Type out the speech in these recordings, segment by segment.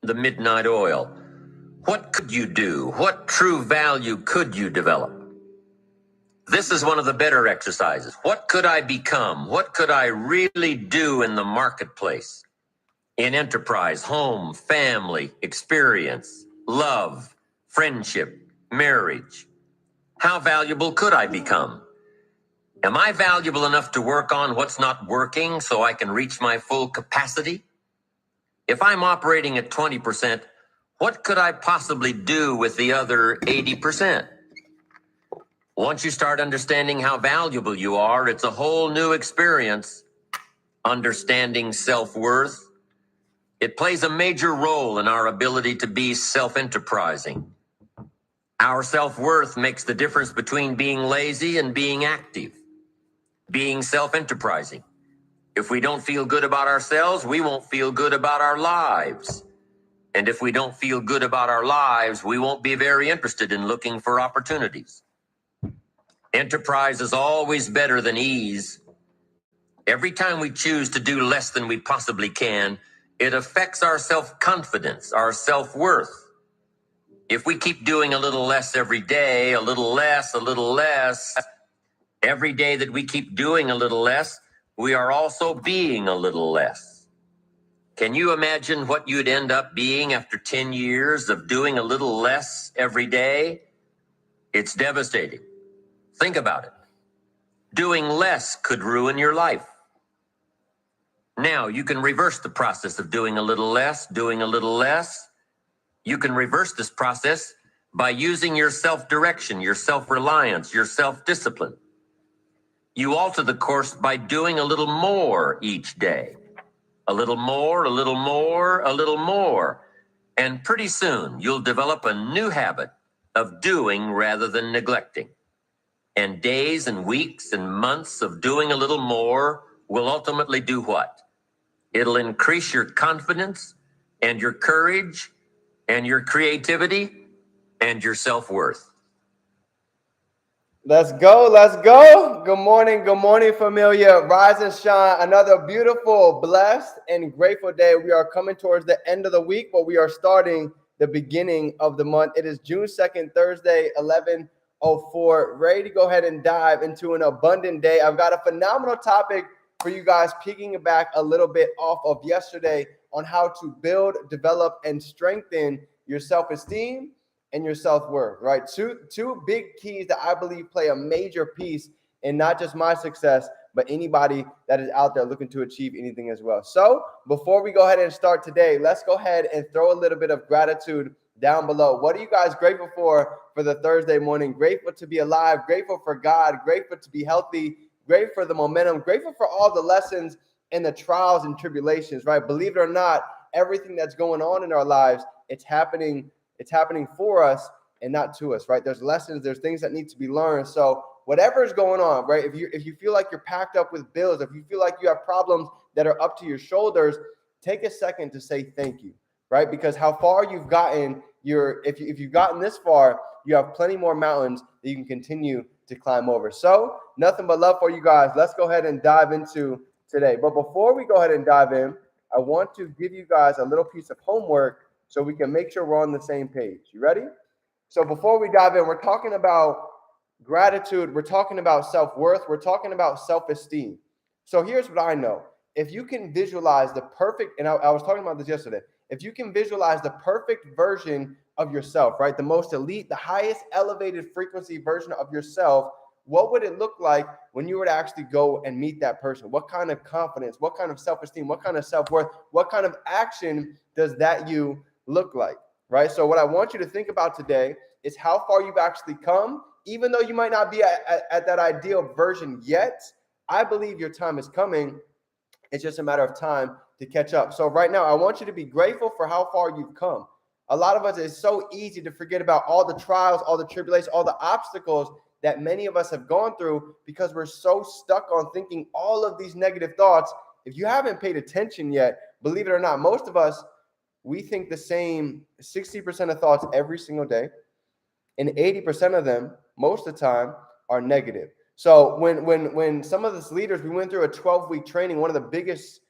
the midnight oil. What could you do? What true value could you develop? This is one of the better exercises. What could I become? What could I really do in the marketplace? In enterprise, home, family, experience, love, friendship, marriage. How valuable could I become? Am I valuable enough to work on what's not working so I can reach my full capacity? If I'm operating at 20%, what could I possibly do with the other 80%? Once you start understanding how valuable you are, it's a whole new experience. Understanding self-worth. It plays a major role in our ability to be self-enterprising. Our self-worth makes the difference between being lazy and being active. Being self-enterprising. If we don't feel good about ourselves, we won't feel good about our lives. And if we don't feel good about our lives, we won't be very interested in looking for opportunities. Enterprise is always better than ease. Every time we choose to do less than we possibly can, it affects our self-confidence, our self-worth. If we keep doing a little less every day, a little less, every day that we keep doing a little less, we are also being a little less. Can you imagine what you'd end up being after 10 years of doing a little less every day? It's devastating. Think about it. Doing less could ruin your life. Now, you can reverse the process of doing a little less. You can reverse this process by using your self-direction, your self-reliance, your self-discipline. You alter the course by doing a little more each day. A little more. And pretty soon, you'll develop a new habit of doing rather than neglecting. And days and weeks and months of doing a little more will ultimately do what? It'll increase your confidence and your courage and your creativity and your self-worth. Let's go. Good morning, familia. Rise and shine. Another beautiful, blessed, and grateful day. We are coming towards the end of the week, but we are starting the beginning of the month. It is June 2nd, Thursday, 11:04. Ready to go ahead and dive into an abundant day. I've got a phenomenal topic for you guys, picking back a little bit off of yesterday on how to build, develop, and strengthen your self-esteem and your self-worth, right? Two big keys that I believe play a major piece in not just my success, but anybody that is out there looking to achieve anything as well. So before we go ahead and start today, let's go ahead and throw a little bit of gratitude down below. What are you guys grateful for the Thursday morning? Grateful to be alive, grateful for God, grateful to be healthy, grateful for the momentum, grateful for all the lessons and the trials and tribulations, right? Believe it or not, everything that's going on in our lives, it's happening for us and not to us, right? There's lessons, there's things that need to be learned. So whatever is going on, right? If you feel like you're packed up with bills, if you feel like you have problems that are up to your shoulders, take a second to say thank you, right? Because how far you've gotten, if you've gotten this far, you have plenty more mountains that you can continue to climb over. So nothing but love for you guys. Let's go ahead and dive into today. But before we go ahead and dive in, I want to give you guys a little piece of homework so we can make sure we're on the same page. You ready? So before we dive in, we're talking about gratitude. We're talking about self-worth. We're talking about self-esteem. So here's what I know. If you can visualize the perfect, and I was talking about this yesterday, if you can visualize the perfect version of yourself, right? The most elite, the highest elevated frequency version of yourself, what would it look like when you were to actually go and meet that person? What kind of confidence, what kind of self-esteem, what kind of self-worth, what kind of action does that you look like, right? So what I want you to think about today is how far you've actually come. Even though you might not be at that ideal version yet, I believe your time is coming. It's just a matter of time to catch up. So right now, I want you to be grateful for how far you've come. A lot of us, it's so easy to forget about all the trials, all the tribulations, all the obstacles that many of us have gone through because we're so stuck on thinking all of these negative thoughts. If you haven't paid attention yet, believe it or not, most of us, we think the same 60% of thoughts every single day, and 80% of them, most of the time, are negative. So when some of us leaders, we went through a 12-week training, one of the biggest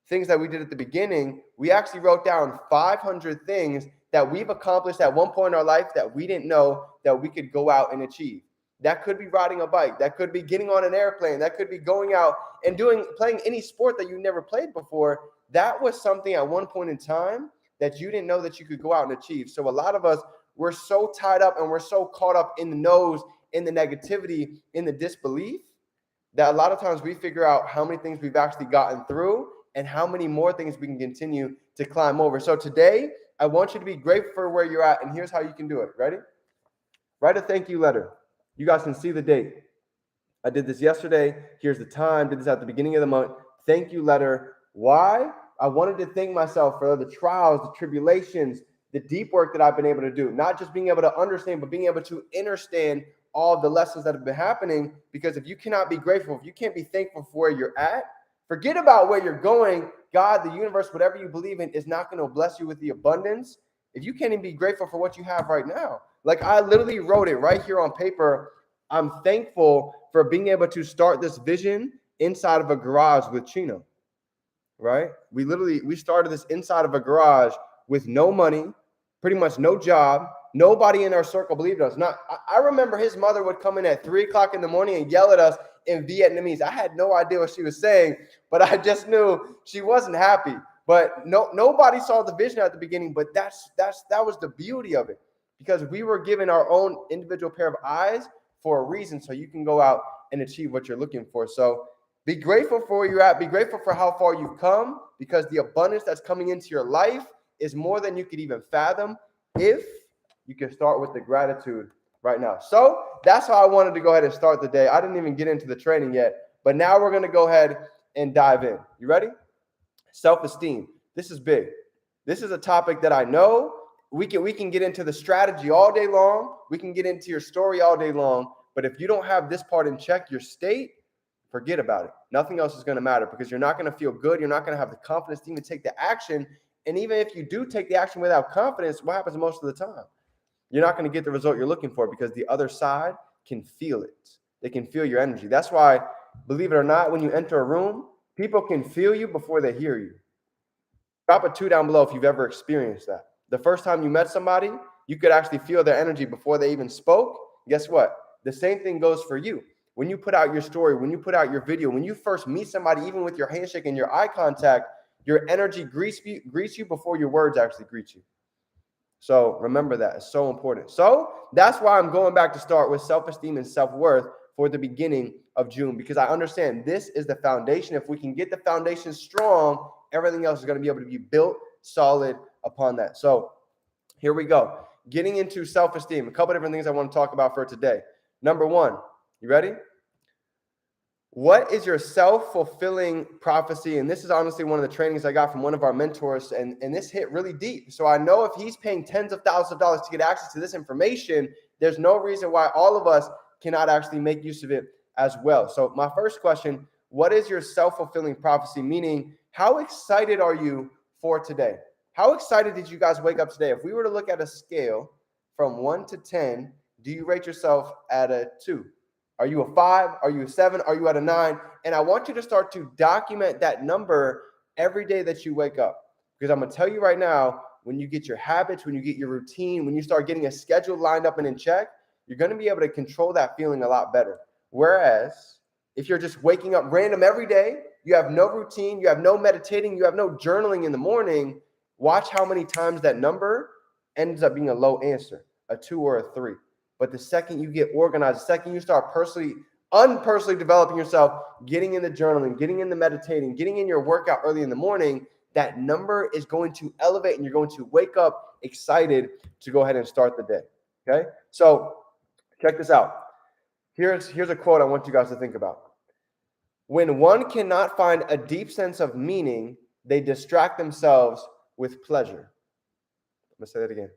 things that we did at the beginning, we actually wrote down 500 things that we've accomplished at one point in our life that we didn't know that we could go out and achieve. That could be riding a bike. That could be getting on an airplane. That could be going out and playing any sport that you never played before. That was something at one point in time that you didn't know that you could go out and achieve. So a lot of us, we're so tied up and we're so caught up in the no's, in the negativity, in the disbelief, that a lot of times we figure out how many things we've actually gotten through and how many more things we can continue to climb over. So today, I want you to be grateful for where you're at, and here's how you can do it. Ready? Write a thank you letter. You guys can see the date. I did this yesterday. Here's the time. Did this at the beginning of the month. Thank you letter. Why? I wanted to thank myself for the trials, the tribulations, the deep work that I've been able to do. Not just being able to understand, but being able to understand all of the lessons that have been happening. Because if you cannot be grateful, if you can't be thankful for where you're at, forget about where you're going. God, the universe, whatever you believe in, is not going to bless you with the abundance if you can't even be grateful for what you have right now. Like, I literally wrote it right here on paper. I'm thankful for being able to start this vision inside of a garage with Chino, right? We started this inside of a garage with no money, pretty much no job. Nobody in our circle believed us. I remember his mother would come in at 3 o'clock in the morning and yell at us in Vietnamese. I had no idea what she was saying, but I just knew she wasn't happy. But nobody saw the vision at the beginning, but that was the beauty of it, because we were given our own individual pair of eyes for a reason, so you can go out and achieve what you're looking for. So be grateful for where you're at. Be grateful for how far you've come, because the abundance that's coming into your life is more than you could even fathom if you can start with the gratitude right now. So that's how I wanted to go ahead and start the day. I didn't even get into the training yet, but now we're going to go ahead and dive in. You ready? Self-esteem. This is big. This is a topic that I know we can get into the strategy all day long. We can get into your story all day long. But if you don't have this part in check, your state, forget about it. Nothing else is going to matter, because you're not going to feel good. You're not going to have the confidence to even take the action. And even if you do take the action without confidence, what happens most of the time? You're not going to get the result you're looking for, because the other side can feel it. They can feel your energy. That's why, believe it or not, when you enter a room, people can feel you before they hear you. Drop a 2 down below if you've ever experienced that. The first time you met somebody, you could actually feel their energy before they even spoke. Guess what? The same thing goes for you. When you put out your story, when you put out your video, when you first meet somebody, even with your handshake and your eye contact, your energy greets you before your words actually greet you. So remember that. It's so important. So that's why I'm going back to start with self-esteem and self-worth for the beginning of June, because I understand this is the foundation. If we can get the foundation strong, everything else is going to be able to be built solid upon that. So here we go. Getting into self-esteem. A couple different things I want to talk about for today. Number one, you ready? What is your self-fulfilling prophecy? And this is honestly one of the trainings I got from one of our mentors, and this hit really deep. So I know if he's paying tens of thousands of dollars to get access to this information, there's no reason why all of us cannot actually make use of it as well. So my first question, what is your self-fulfilling prophecy? Meaning, how excited are you for today? How excited did you guys wake up today? If we were to look at a scale from 1 to 10, do you rate yourself at a 2? Are you a 5? Are you a 7? Are you at a 9? And I want you to start to document that number every day that you wake up. Because I'm going to tell you right now, when you get your habits, when you get your routine, when you start getting a schedule lined up and in check, you're going to be able to control that feeling a lot better. Whereas if you're just waking up random every day, you have no routine, you have no meditating, you have no journaling in the morning, watch how many times that number ends up being a low answer, a 2 or a 3. But the second you get organized, the second you start unpersonally developing yourself, getting in the journaling, getting in the meditating, getting in your workout early in the morning, that number is going to elevate and you're going to wake up excited to go ahead and start the day. Okay? So check this out. Here's a quote I want you guys to think about. When one cannot find a deep sense of meaning, they distract themselves with pleasure. I'm going to say that again.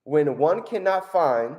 When one cannot find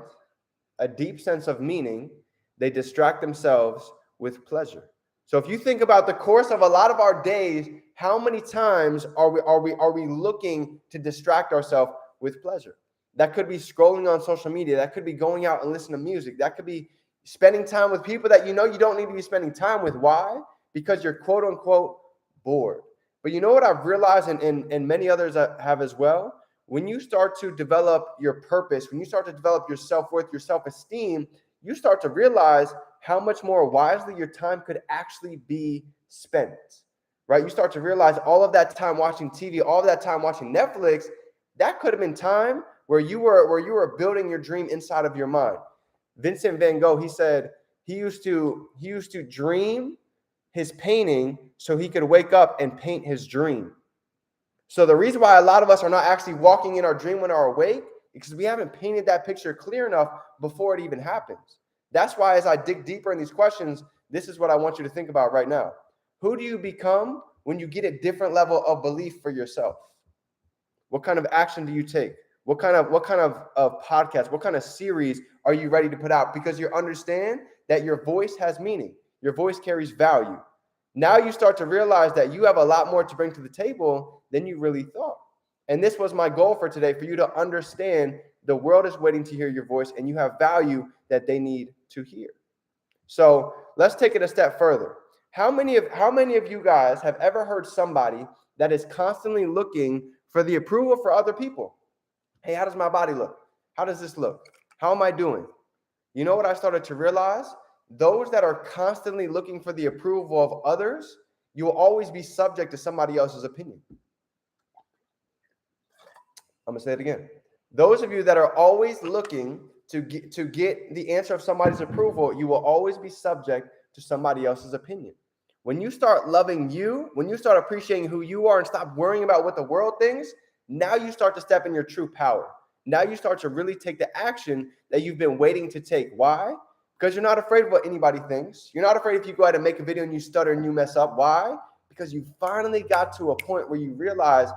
a deep sense of meaning, they distract themselves with pleasure. So if you think about the course of a lot of our days, how many times are we looking to distract ourselves with pleasure? That could be scrolling on social media. That could be going out and listening to music. That could be spending time with people that you know you don't need to be spending time with. Why? Because you're quote unquote bored. But you know what I've realized, and many others have as well? When you start to develop your purpose, when you start to develop your self-worth, your self-esteem, you start to realize how much more wisely your time could actually be spent, right? You start to realize all of that time watching TV, all of that time watching Netflix, that could have been time where you were building your dream inside of your mind. Vincent van Gogh, he said he used to dream his painting so he could wake up and paint his dream. So the reason why a lot of us are not actually walking in our dream when we're awake is because we haven't painted that picture clear enough before it even happens. That's why as I dig deeper in these questions, this is what I want you to think about right now. Who do you become when you get a different level of belief for yourself? What kind of action do you take? What kind of podcast, what kind of series are you ready to put out? Because you understand that your voice has meaning. Your voice carries value. Now you start to realize that you have a lot more to bring to the table than you really thought. And this was my goal for today, for you to understand the world is waiting to hear your voice and you have value that they need to hear. So let's take it a step further. How many of you guys have ever heard somebody that is constantly looking for the approval for other people? Hey, how does my body look? How does this look? How am I doing? You know what I started to realize? Those that are constantly looking for the approval of others, you will always be subject to somebody else's opinion. I'm going to say it again. Those of you that are always looking to get the answer of somebody's approval, you will always be subject to somebody else's opinion. When you start loving you, when you start appreciating who you are and stop worrying about what the world thinks, now you start to step in your true power. Now you start to really take the action that you've been waiting to take. Why? Because you're not afraid of what anybody thinks. You're not afraid if you go out and make a video and you stutter and you mess up. Why? Because you finally got to a point where you realize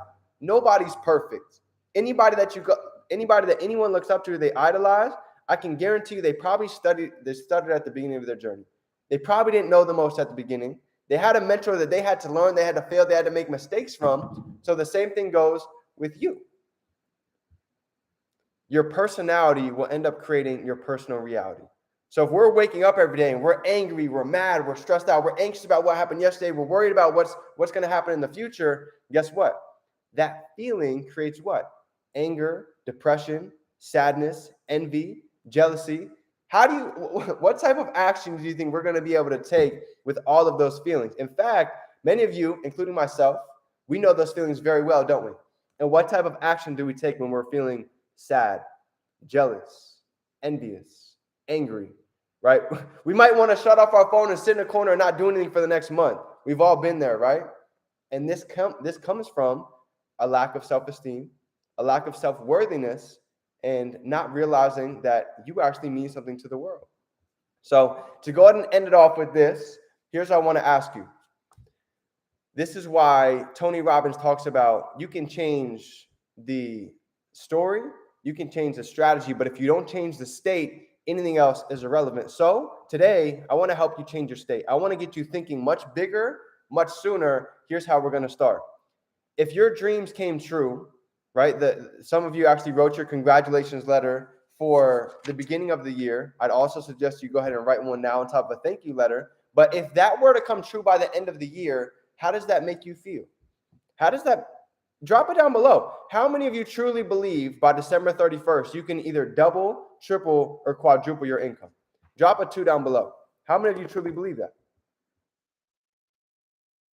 nobody's perfect. Anybody that anyone looks up to, they idolize, I can guarantee you they probably stuttered at the beginning of their journey. They probably didn't know the most at the beginning. They had a mentor that they had to learn, they had to fail, they had to make mistakes from. So the same thing goes with you. Your personality will end up creating your personal reality. So if we're waking up every day and we're angry, we're mad, we're stressed out, we're anxious about what happened yesterday, we're worried about what's going to happen in the future, guess what? That feeling creates what? Anger, depression, sadness, envy, jealousy. What type of action do you think we're going to be able to take with all of those feelings? In fact, many of you, including myself, we know those feelings very well, don't we? And what type of action do we take when we're feeling sad, jealous, envious, angry, right? We might want to shut off our phone and sit in a corner and not do anything for the next month. We've all been there, right? And this comes from a lack of self-esteem, a lack of self-worthiness, and not realizing that you actually mean something to the world. So to go ahead and end it off with this, here's what I want to ask you. This is why Tony Robbins talks about you can change the story, you can change the strategy, but if you don't change the state, anything else is irrelevant. So today, I want to help you change your state. I want to get you thinking much bigger, much sooner. Here's how we're going to start. If your dreams came true, right? Some of you actually wrote your congratulations letter for the beginning of the year. I'd also suggest you go ahead and write one now on top of a thank you letter. But if that were to come true by the end of the year, how does that make you feel? How does that, drop it down below. How many of you truly believe by December 31st, you can either double, triple, or quadruple your income? Drop a 2 down below. How many of you truly believe that?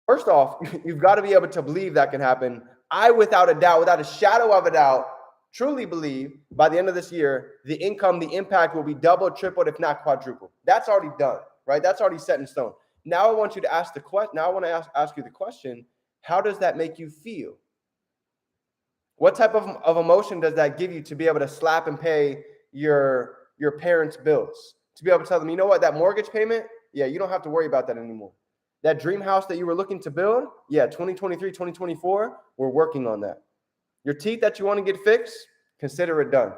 First off, you've got to be able to believe that can happen. I, without a doubt, without a shadow of a doubt, truly believe by the end of this year, the income, the impact will be doubled, tripled, if not quadrupled. That's already done, right? That's already set in stone. Now I want you to ask the question. Now I want to ask you the question, how does that make you feel? What type of emotion does that give you to be able to slap and pay your parents' bills? To be able to tell them, you know what, that mortgage payment, yeah, you don't have to worry about that anymore. That dream house that you were looking to build, yeah, 2023, 2024, we're working on that. Your teeth that you want to get fixed, consider it done.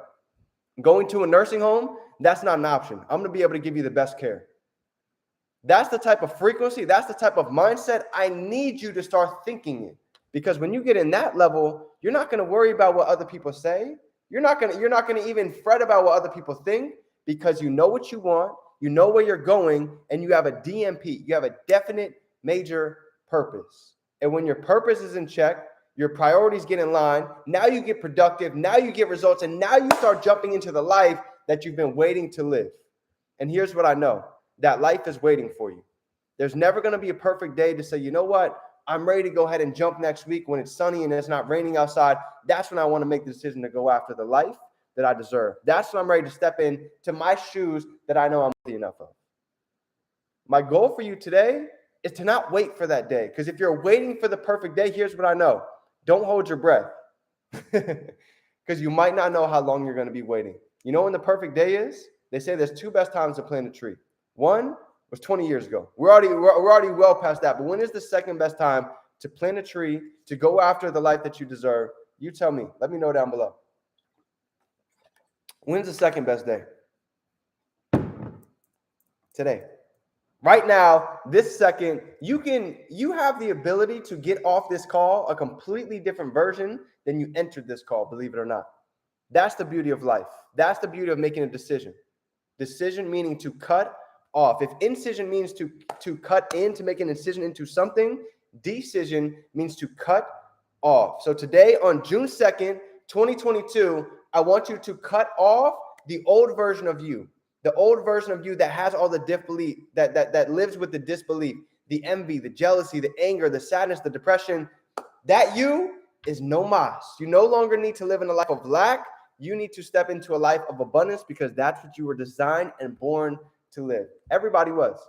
Going to a nursing home, that's not an option. I'm going to be able to give you the best care. That's the type of frequency, that's the type of mindset I need you to start thinking in. Because when you get in that level, you're not going to worry about what other people say. You're not going to even fret about what other people think, because you know what you want, you know where you're going, and you have a DMP. You have a definite major purpose. And when your purpose is in check, your priorities get in line, now you get productive, now you get results, and now you start jumping into the life that you've been waiting to live. And here's what I know, that life is waiting for you. There's never going to be a perfect day to say, you know what, I'm ready to go ahead and jump next week when it's sunny and it's not raining outside. That's when I want to make the decision to go after the life that I deserve. That's when I'm ready to step in to my shoes that I know I'm worthy enough of. My goal for you today is to not wait for that day. Because if you're waiting for the perfect day, here's what I know. Don't hold your breath. Because you might not know how long you're going to be waiting. You know when the perfect day is? They say there's two best times to plant a tree. One was 20 years ago. We're already well past that. But when is the second best time to plant a tree, to go after the life that you deserve? You tell me. Let me know down below. When's the second best day? Today. Right now, this second, you have the ability to get off this call a completely different version than you entered this call, believe it or not. That's the beauty of life. That's the beauty of making a decision. Decision meaning to cut off. If incision means to cut in, to make an incision into something, decision means to cut off. So today on June 2nd, 2022, I want you to cut off the old version of you. The old version of you that has all the disbelief, that lives with the disbelief, the envy, the jealousy, the anger, the sadness, the depression. That you is no mas. You no longer need to live in a life of lack. You need to step into a life of abundance because that's what you were designed and born to live. Everybody was.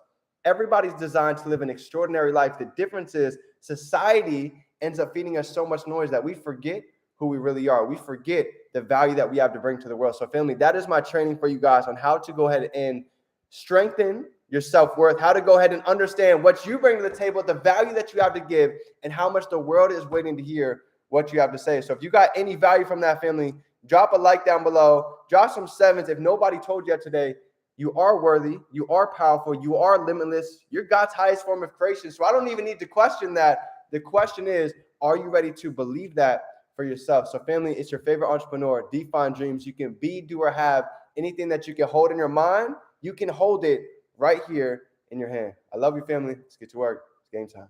Everybody's designed to live an extraordinary life. The difference is society ends up feeding us so much noise that we forget who we really are. We forget the value that we have to bring to the world. So family, that is my training for you guys on how to go ahead and strengthen your self-worth, how to go ahead and understand what you bring to the table, the value that you have to give, and how much the world is waiting to hear what you have to say. So if you got any value from that, family, drop a like down below, drop some sevens. If nobody told you yet today, you are worthy, you are powerful, you are limitless, you're God's highest form of creation. So I don't even need to question that. The question is, are you ready to believe that for yourself? So family, it's your favorite entrepreneur, Define Dreams. You can be, do, or have anything that you can hold in your mind. You can hold it right here in your hand. I love you, family. Let's get to work. It's game time.